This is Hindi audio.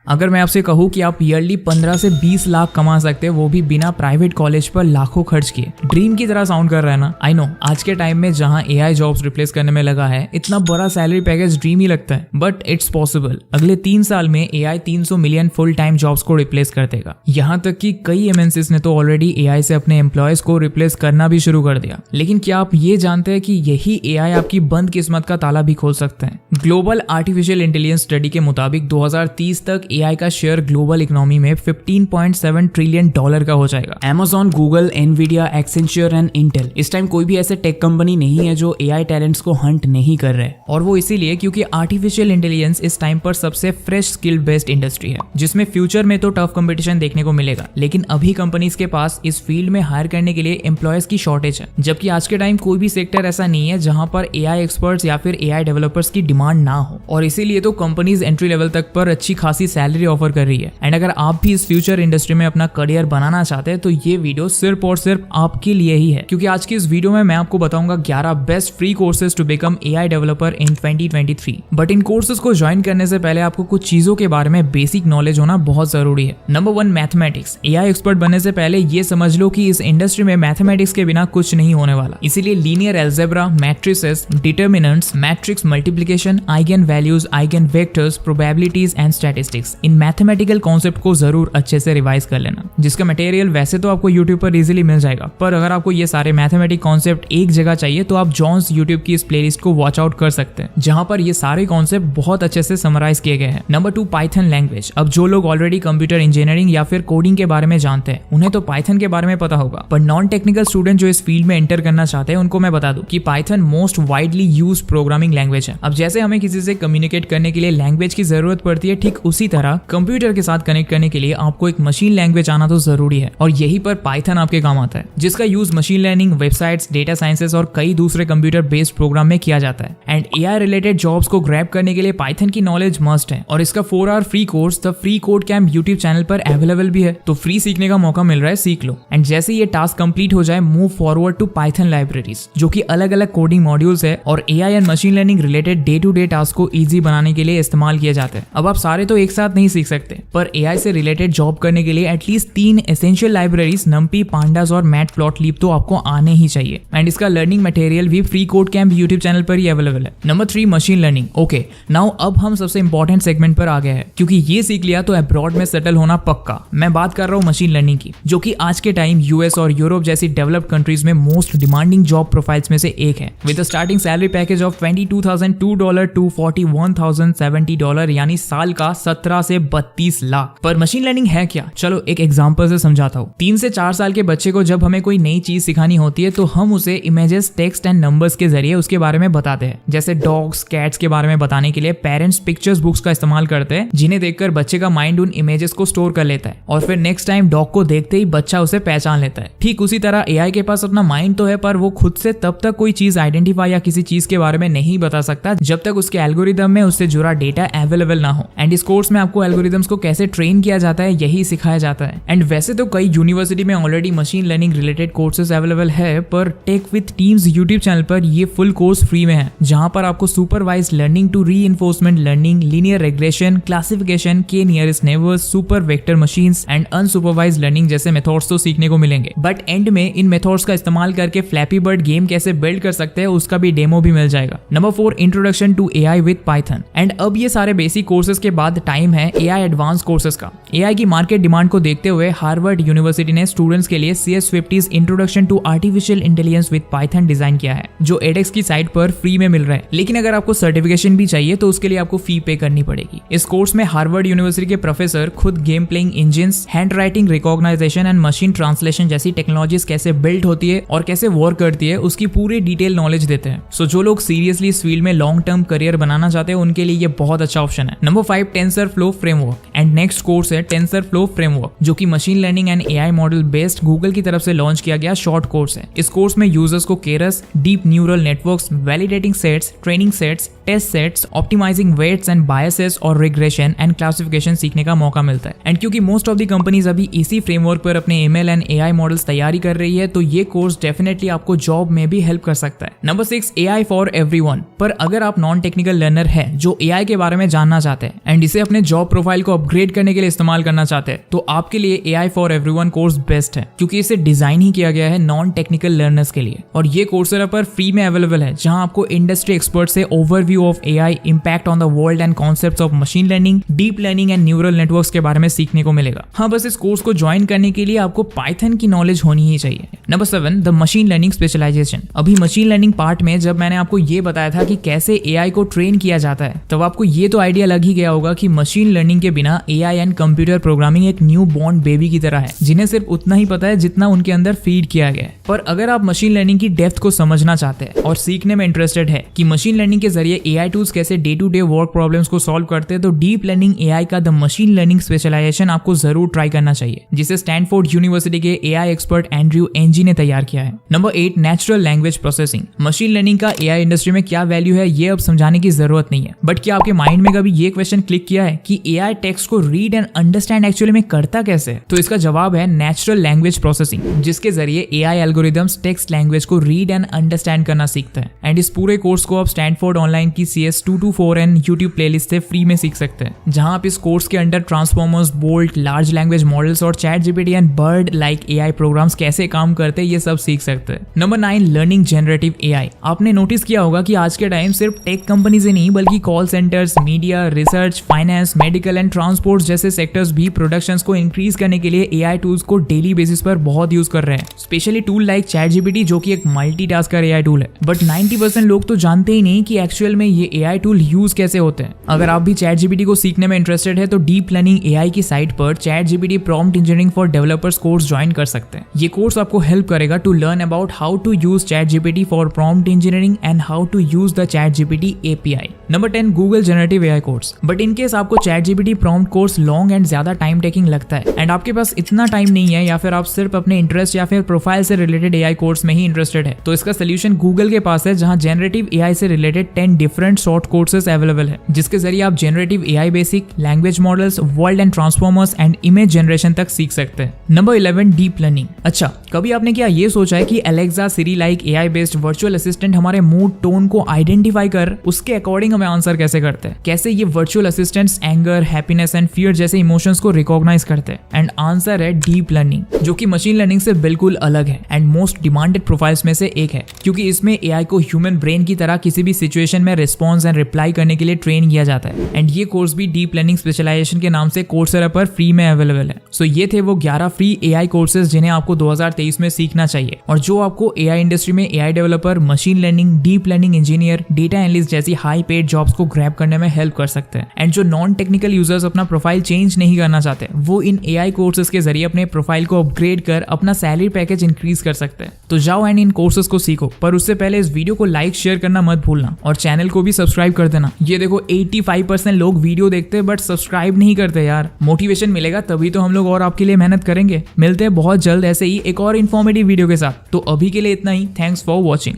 अगर मैं आपसे कहूँ कि आप ईयरली 15 से 20 लाख कमा सकते हैं, वो भी बिना प्राइवेट कॉलेज पर लाखों खर्च किए, ड्रीम की तरह साउंड कर रहा है ना? आई नो आज के टाइम में जहां एआई जॉब्स रिप्लेस करने में लगा है, इतना बड़ा सैलरी पैकेज ड्रीम ही लगता है, बट इट्स पॉसिबल। अगले 3 साल में AI 300 million full time jobs को रिप्लेस कर देगा। यहाँ तक कि कई एमएनसीज ने तो ऑलरेडी एआई से अपने एम्प्लॉयज को रिप्लेस करना भी शुरू कर दिया। लेकिन क्या आप ये जानते हैं कि यही एआई आपकी बंद किस्मत का ताला भी खोल सकते हैं? ग्लोबल आर्टिफिशियल इंटेलिजेंस स्टडी के मुताबिक 2030 तक एआई का शेयर ग्लोबल इकोनॉमी में $15.7 ट्रिलियन का हो जाएगा। Amazon, Google, Nvidia, Accenture and Intel, इस टाइम कोई भी ऐसे टेक कंपनी नहीं है जो एआई टैलेंट्स को हंट नहीं कर रहे, और वो इसीलिए क्योंकि आर्टिफिशियल इंटेलिजेंस इस टाइम पर सबसे फ्रेश स्किल बेस्ड इंडस्ट्री है, जिसमें फ्यूचर में तो टफ कंपटीशन देखने को मिलेगा, लेकिन अभी कंपनीज के पास इस फील्ड में हायर करने के लिए एम्प्लॉयज की शॉर्टेज है। जबकि आज के टाइम कोई भी सेक्टर ऐसा नहीं है जहां पर एआई एक्सपर्ट्स या फिर एआई डेवलपर्स की डिमांड ना हो, और इसीलिए तो कंपनीज एंट्री लेवल तक पर अच्छी खासी सैलरी ऑफर कर रही है। एंड अगर आप भी इस फ्यूचर इंडस्ट्री में अपना करियर बनाना चाहते हैं तो ये वीडियो सिर्फ और सिर्फ आपके लिए ही है, क्योंकि आज की इस वीडियो में मैं आपको बताऊंगा 11 best free courses to become AI developer in 2023। But इन कोर्सेज को ज्वाइन करने से पहले आपको कुछ चीजों के बारे में बेसिक नॉलेज होना बहुत जरूरी है। Number 1, mathematics. एआई एक्सपर्ट बनने से पहले ये समझ लो कि इस इंडस्ट्री में मैथमेटिक्स के बिना कुछ नहीं होने वाला, इसीलिए linear algebra, matrices, determinants, matrix multiplication, eigen values, eigen vectors, probabilities and statistics, in mathematical concept को जरूर अच्छे से रिवाइज कर लेना, जिसका मटेरियल वैसे तो आपको यूट्यूब पर इजीली मिल जाएगा, पर अगर आपको ये सारे मैथमेटिक कॉन्सेप्ट एक जगह चाहिए तो आप जॉन्स यूट्यूब की इस प्लेलिस्ट को वॉच आउट कर सकते हैं, जहां पर ये सारे कॉन्सेप्ट बहुत अच्छे से समराइज किए गए हैं। Number 2, Python language. अब जो लोग ऑलरेडी कंप्यूटर इंजीनियरिंग या फिर कोडिंग के बारे में जानते हैं, उन्हें तो पाइथन के बारे में पता होगा, पर नॉन टेक्निकल स्टूडेंट जो इस फील्ड में एंटर करना चाहते हैं, उनको मैं बता दूं कि Python most widely used programming language है। अब जैसे हमें किसी से कम्युनिकेट करने के लिए लैंग्वेज की जरूरत पड़ती है, ठीक उसी तरह कंप्यूटर के साथ कनेक्ट करने के लिए आपको एक मशीन लैंग्वेज आना तो जरूरी है, और यही पर पाइथन आपके काम आता है, जिसका use machine learning, websites, data sciences और कई दूसरे कंप्यूटर बेस्ड प्रोग्राम में किया जाता है। एंड एआई रिलेटेड जॉब्स को ग्रैब करने के लिए पाइथन की नॉलेज मस्ट है, और इसका 4 hour free course the free code camp YouTube channel पर अवेलेबल भी है, तो फ्री सीखने का मौका मिल रहा है, सीख लो। एंड जैसे ये टास्क कंप्लीट हो जाए, move forward to Python libraries, जो कि अलग अलग कोडिंग मॉड्यूल्स है और AI and machine learning related day to day task को इजी बनाने के लिए इस्तेमाल किए जाते हैं। अब आप सारे तो एक साथ नहीं सीख सकते, पर एआई से रिलेटेड जॉब करने के लिए at least 3 essential libraries numpy, pandas और मैटप्लॉटलिब तो आपको आने ही चाहिए। एंड इसका लर्निंग मटेरियल भी free code camp YouTube channel पर ही अवेलेबल है। Number 3, machine learning. Okay, now अब हम सबसे इंपॉर्टेंट सेगमेंट पर आ गए हैं, क्योंकि ये सीख लिया तो अब्रॉड में सेटल होना पक्का। मैं बात कर रहा हूँ मशीन लर्निंग की, जो कि आज के टाइम यूएस और यूरोप जैसी डेवलप्ड कंट्रीज में मोस्ट डिमांडिंग जॉब प्रोफाइल्स में से एक है, with starting salary package of $22,002 to $41,070, यानी साल का 17 से 32 लाख। पर मशीन लर्निंग है क्या? चलो एक एग्जांपल से समझाता हूँ। 3 से 4 साल के बच्चे को जब हमें कोई नई चीज सिखानी होती है, तो हम उसे इमेजेस, टेक्स्ट एंड नंबर्स के जरिए उसके बारे में बताते हैं। जैसे डॉग्स, कैट्स के बारे में बताने के लिए पेरेंट्स पिक्चर्स बुक्स का इस्तेमाल करते हैं, जिन्हें देखकर बच्चे का माइंड उन इमेजेस को स्टोर कर लेता है, और फिर नेक्स्ट टाइम डॉग को देखते ही बच्चा उसे पहचान लेता है। ठीक उसी तरह एआई के पास अपना माइंड तो है, पर वो खुद से तब तक कोई चीज आइडेंटिफाई या किसी चीज के बारे में नहीं बता सकता जब तक उसके एल्गोरिदम में उससे जुड़ा डेटा अवेलेबल ना हो। एंड इस कोर्स में आपको एल्गोरिदम्स को कैसे ट्रेन किया जाता है यही सिखाया जाता है। एंड वैसे तो कई यूनिवर्सिटी में already machine learning related courses available है, पर Tech With Tim's YouTube channel पर ये फुल कोर्स फ्री में है, जहां पर आपको supervised learning to reinforcement learning, linear regression, classification, K nearest neighbours, super vector machines and unsupervised learning जैसे मेथड्स तो सीखने को मिलेंगे। बट एंड में इन मेथड्स का इस्तेमाल करके फ्लैपी बर्ड गेम कैसे बिल्ड कर सकते हैं, उसका भी डेमो भी मिल जाएगा। Number 4, introduction to AI with Python. And अब ये सारे बेसिक कोर्सेज के बाद टाइम है एआई एडवांस कोर्सेज का। एआई की मार्केट डिमांड को देखते हुए हार्वर्ड यूनिवर्सिटी ने स्टूडेंट्स के लिए CS50 introduction to artificial intelligence with Python design किया है, जो एडेक्स की साइट पर फ्री में मिल रहा है। लेकिन अगर आपको सर्टिफिकेशन भी चाहिए तो उसके लिए आपको फी पे करनी पड़ेगी। इस कोर्स में हार्वर्ड यूनिवर्सिटी के प्रोफेसर खुद game playing engines, hand writing recognisation and machine translation जैसी टेक्नोलॉजीज कैसे बिल्ड होती है और कैसे वर्क करती है, उसकी पूरी डिटेल नॉलेज देते हैं। सो जो लोग सीरियसली इस फील्ड में लॉन्ग टर्म करियर बनाना चाहते हैं, उनके लिए ये बहुत अच्छा ऑप्शन है। Number 5, TensorFlow framework. And next course है टेंसरफ्लो फ्रेमवर्क, जो कि machine learning and AI model based Google की तरफ से लॉन्च किया गया शॉर्ट कोर्स है। इस कोर्स में यूजर्स को Keras, deep neural networks, validating sets, training sets, test sets, optimizing weights and biases और रिग्रेशन एंड क्लासिफिकेशन सीखने का मौका मिलता है। एंड क्योंकि मोस्ट ऑफ द कंपनीज अभी इसी फ्रेमवर्क पर अपने एमएल एंड एआई मॉडल्स तैयारी कर रही है, तो ये कोर्स डेफिनेटली आपको जॉब में भी हेल्प कर सकता है। Number 6, AI for everyone. पर अगर आप नॉन टेक्निकल लर्नर है जो एआई के बारे में जानना चाहते हैं एंड इसे अपने जॉब प्रोफाइल को अपग्रेड करने के लिए इस्तेमाल करना चाहते हैं तो आपके लिए AI for everyone course best है, क्योंकि इसे डिजाइन ही किया गया है नॉन टेक्निकल लर्नर्स के लिए। और ये कोर्सेरा पर फ्री में अवेलेबल है, जहां आपको इंडस्ट्री एक्सपर्ट से overview of AI, impact on the world and concepts of machine learning, deep learning and neural networks के बारे में सीखने को मिलेगा। हाँ, बस इस कोर्स को ज्वाइन करने के लिए आपको पाइथन की नॉलेज होनी ही चाहिए। Number 7, the machine learning specialisation. अभी मशीन लर्निंग पार्ट में जब मैंने आपको ये बताया था कि कैसे AI को ट्रेन किया जाता है, तब आपको ये तो आइडिया लग ही गया होगा कि मशीन लर्निंग के बिना AI एंड कंप्यूटर प्रोग्रामिंग एक न्यू बॉर्न बेबी की तरह है, जिन्हें सिर्फ उतना ही पता है जितना उनके अंदर फीड किया गया है। पर अगर आप मशीन लर्निंग की डेप्थ को समझना चाहते हैं और सीखने में इंटरेस्टेड है कि मशीन लर्निंग के जरिए AI टूल्स कैसे day to day work problems को सॉल्व करते हैं, तो डीप लर्निंग AI का द मशीन लर्निंग स्पेशलाइजेशन आपको जरूर ट्राई करना चाहिए, जिसे स्टैनफोर्ड यूनिवर्सिटी के AI एक्सपर्ट एंड्रयू एनजी ने तैयार किया है। Number 8, natural language processing. Machine learning का AI इंडस्ट्री में क्या वैल्यू है ये अब समझाने की जरूरत नहीं है, बट क्या आपके माइंड में कभी ये क्वेश्चन क्लिक किया है कि AI टेक्स्ट को रीड एंड अंडरस्टैंड एक्चुअली में करता कैसे? तो इसका जवाब है नेचुरल लैंग्वेज प्रोसेसिंग, जिसके जरिए AI एल्गोरिथम्स टेक्स्ट लैंग्वेज को रीड एंड अंडरस्टैंड करना सीखता है। एंड इस पूरे कोर्स को आप स्टैनफोर्ड ऑनलाइन की CS224N यूट्यूब प्लेलिस्ट से फ्री में सीख सकते हैं, जहां आप इस कोर्स के under transformers, bolt, large language models और ChatGPT and Bard like AI programs कैसे काम करते हैं ये सब सीख सकते हैं। Number 9, learning generative AI। आपने नोटिस किया होगा कि आज के टाइम सिर्फ टेक कंपनीज ही नहीं बल्कि call centres, media, research, finance, medical and transport जैसे सेक्टर्स भी प्रोडक्शंस को इंक्रीज करने के लिए AI टूल्स को डेली बेसिस पर बहुत यूज कर रहे हैं, स्पेशली टूल लाइक ChatGPT जो कि एक मल्टीटास्कर AI टूल है। बट 90% लोग तो जानते ही नहीं कि एक्चुअल में ये AI टूल यूज कैसे होते हैं। अगर आप भी ChatGPT को सीखने में इंटरेस्टेड है तो डीप लर्निंग AI की साइट पर ChatGPT prompt engineering for developers course join कर सकते हैं। ये कोर्स आपको हेल्प करेगा to learn about how to use ChatGPT for prompt engineering and how to use the ChatGPT API। Number 10, Google generative AI course. But in case आपको ChatGPT प्रॉम्प्ट कोर्स लॉन्ग एंड ज्यादा टाइम टेकिंग लगता है एंड आपके पास इतना टाइम नहीं है, या फिर आप सिर्फ अपने इंटरेस्ट या फिर प्रोफाइल से रिलेटेड AI कोर्स में ही इंटरेस्टेड है, तो इसका सोल्यूशन गूगल के पास है, जहां जनरेटिव AI से related 10 different short courses available है, जिसके जरिए आप generative AI basic, language models, world and transformers and image generation तक सीख सकते हैं। Number 11, deep learning. अच्छा, कभी आपने क्या ये सोचा है कि Alexa, Siri like AI based virtual assistant हमारे मूड, टोन को आइडेंटिफाई कर उसके अकॉर्डिंग हमें आंसर कैसे करते हैं? कैसे ये virtual assistants anger, happiness and fear जैसे इमोशंस को रिकॉग्नाइज करते हैं? एंड आंसर है डीप लर्निंग, जो कि मशीन लर्निंग से बिल्कुल अलग है एंड मोस्ट डिमांडेड प्रोफाइल्स में से एक है, क्योंकि इसमें AI को ह्यूमन ब्रेन की तरह किसी भी सिचुएशन में रिस्पॉन्स एंड रिप्लाई करने के लिए ट्रेन किया जाता है। एंड ये कोर्स भी डीप लर्निंग स्पेशलाइजेशन के नाम से कोर्सेरा पर फ्री में अवेलेबल है। सो ये थे वो 11 फ्री AI कोर्सेज जिन्हें आपको 2023 में सीखना चाहिए और जो आपको AI इंडस्ट्री में AI developer, machine learning, deep learning engineer, data analyst जैसी हाई पेड जॉब्स को ग्रैब करने में हेल्प कर सकते हैं। एंड जो नॉन टेक्निकल यूजर्स अपना प्रोफाइल चेंज नहीं करना चाहते, वो इन AI कोर्सेज के जरिए अपने प्रोफाइल को अपग्रेड कर अपना सैलरी पैकेज इंक्रीज कर सकते हैं। तो जाओ एंड इन कोर्सेज को सीखो, पर उससे पहले इस वीडियो को लाइक शेयर करना मत भूलना और चैनल को भी सब्सक्राइब कर देना। ये देखो 85% लोग वीडियो देखते हैं बट सब्सक्राइब नहीं करते यार। मोटिवेशन मिलेगा तभी तो हम लोग और आपके लिए मेहनत करेंगे। मिलते हैं बहुत जल्द ऐसे ही एक और इन्फॉर्मेटिव वीडियो के साथ। तो अभी के लिए इतना ही। Thanks for watching.